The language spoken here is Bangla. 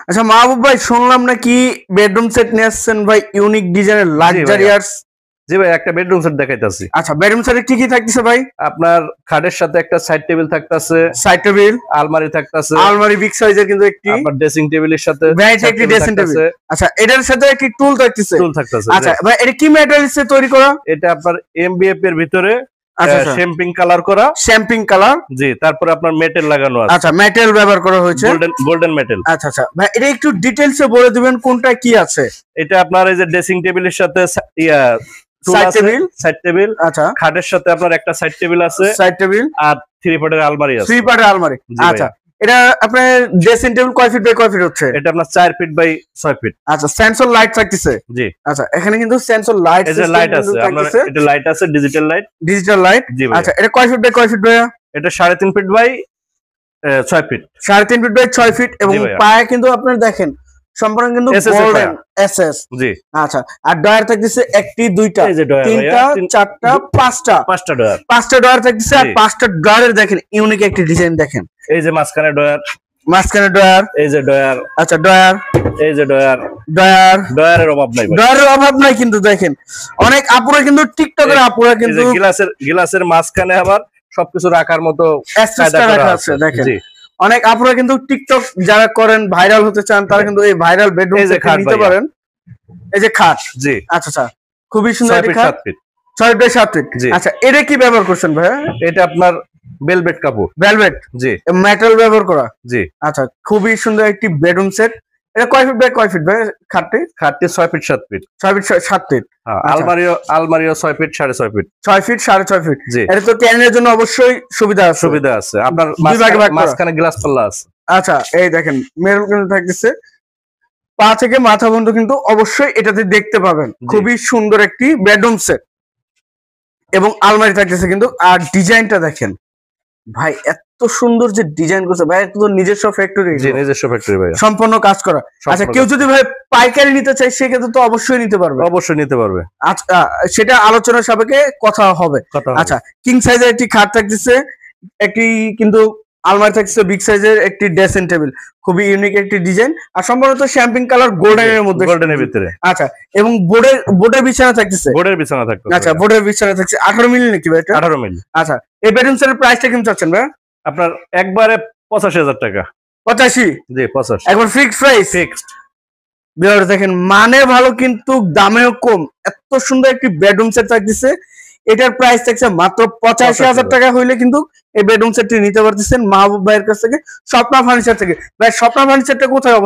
আচ্ছা মাহবুব ভাই, শুনলাম নাকি বেডরুম সেট নিয়ে আসছেন ভাই, ইউনিক ডিজাইনের লাক্সারিয়াস। জি ভাই, একটা বেডরুম সেট দেখাইতাছি। আচ্ছা, বেডরুম সেটে কি কি থাকতেছে ভাই? আপনার খাটের সাথে একটা সাইড টেবিল থাকতেছে, সাইড টেবিল, আলমারি থাকতেছে, আলমারি বিগ সাইজের কিন্তু একটি, আপনার ড্রেসিং টেবিলের সাথে একটি ড্রেসিং টেবিল। আচ্ছা, এটার সাথে একটি টুল থাকতেছে। আচ্ছা ভাই, এটা কি ম্যাটেরিয়ালসে তৈরি করা? এটা আপনার এমবিএফ এর ভিতরে শ্যাম্পিং কালার করা, শ্যাম্পিং কালার। জি, তারপরে আপনার মেটেল লাগানো আছে। আচ্ছা, মেটেল ব্যবহার করা হয়েছে, গোল্ডেন মেটেল। আচ্ছা আচ্ছা ভাই, এটা একটু ডিটেইলসে বলে দিবেন কোনটা কি আছে। এটা আপনার এই যে ড্রেসিং টেবিলের সাথে সাইড টেবিল, আচ্ছা, খাটের সাথে আপনার একটা সাইড টেবিল আছে, সাইড টেবিল, আর 3 পার্টের আলমারি আছে। 3 পার্টের আলমারি। আচ্ছা, এটা আপনার ড্রেসিং টেবিল কয় ফিট বাই কয় ফিট হচ্ছে? এটা আপনার 4 ফিট বাই 6 ফিট। আচ্ছা, সেন্সর লাইট থাকতেছে। জি। আচ্ছা, এখানে কিন্তু সেন্সর লাইট, এই যে লাইট আছে আপনার, এটা লাইট আছে, ডিজিটাল লাইট। Digital light. আচ্ছা, এটা কয় ফিট বাই কয় ফিট ভাইয়া? এটা 3.5 feet by 6 feet. 3.5 feet by 6 feet. এবং পায়া কিন্তু আপনার দেখেন সম্পূর্ণ কিন্তু গোল্ডেন এসএস। জি। আচ্ছা, আর ডয়ার থাকতেছে একটি, দুইটা, তিনটা, চারটা, পাঁচটা ডয়ার। 5টা ডয়ার থাকতেছে। আর 5টা ডয়ারের দেখেন ইউনিক একটি ডিজাইন দেখেন। এই যে মাঝখানে ডয়ার, এই যে ডয়ার। আচ্ছা, ডয়ার, এই যে ডয়ার। ডয়ারের অভাব নাই ভাই, ডয়ারের অভাব নাই কিন্তু দেখেন অনেক আপুরা কিন্তু টিকটকের আপুরা কিন্তু গ্লাসের মাঝখানে আবার সবকিছু রাখার মতো রাখা আছে দেখেন। অনেক আপুরা কিন্তু টিকটক যারা করেন, ভাইরাল হতে চান, তারা কিন্তু এই ভাইরাল বেডরুম নিতে পারেন। এই যে খাট। জি। আচ্ছা আচ্ছা, খুবই সুন্দর একটি খাট, 6 বাই 7 ফিট। আচ্ছা, এটা কি ব্যবহার করছেন ভাই? এটা আপনার ভেলভেট কাপড়। ভেলভেট। জি। মেটাল ব্যবহার করা। জি। আচ্ছা, খুবই সুন্দর একটি বেডরুম সেট। এটা কয় ফিট বাই কয় ফিট ভাই খাটটি? 6 ফিট 7 ফিট। 6 feet 7 feet. আলমারিও 6 ফিট 6.5 ফিট। 6 feet 6.5 feet. এটা তো ক্যানের জন্য অবশ্যই সুবিধা আছে। আপনার মাঝখানে গ্লাস পাল্লা আছে। আচ্ছা, এই দেখেন মেরুন কিন্তু থাকতেছে, পা থেকে মাথা পর্যন্ত কিন্তু অবশ্যই এটাতে দেখতে পাবেন। খুবই সুন্দর একটি বেডরুম সেট এবং আলমারি থাকতেছে কিন্তু। আর ডিজাইনটা দেখেন ভাই, এত সুন্দর যে ডিজাইন করছে ভাই, একদম নিজস্ব ফ্যাক্টরি। জি, নিজস্ব ফ্যাক্টরি ভাই, সম্পূর্ণ কাজ করা। আচ্ছা, কেউ যদি ভাই পাইকারি নিতে চায় সেক্ষেত্রে তো অবশ্যই নিতে পারবে। অবশ্যই নিতে পারবে। আচ্ছা, সেটা আলোচনার সাপেক্ষে কথা হবে। আচ্ছা, কিং সাইজের একটি খাট থাকতেছে, একটি কিন্তু আলমারি থাকতেছে বিগ সাইজের, একটি ড্রেসিং টেবিল, খুবই ইউনিক একটি ডিজাইন। আর সম্ভবত শ্যাম্পিং কালার গোল্ডেনের মধ্যে, গোল্ডেনের ভিতরে। আচ্ছা, এবং বোর্ডের বিছানা থাকতেছে। আচ্ছা, বোর্ডের বিছানা থাকছে 18 মিলি নাকি ভাই? 18 মিলি। আচ্ছা, এই বেডরুম সেটের প্রাইসটা কেমন চাচ্ছেন ভাই? আপনার একবারে 85,000 টাকা। 85? জি, 85 একবার ফিক্সড প্রাইস। ফিক্সড। ভিউয়ার্স দেখেন, মানে ভালো কিন্তু দামেও কম। এত সুন্দর একটি বেডরুম সেট থাকতেছে, এটার প্রাইস থাকছে মাত্র 85,000 টাকা হইলে কিন্তু এই বেডরুম সেটটি নিতে পারতেছেন মাহবুব ভাইয়ের কাছ থেকে, স্বপ্না ফার্নিচার থেকে। ভাই, স্বপ্না ফার্নিচারটা কোথায় অবস্থিত?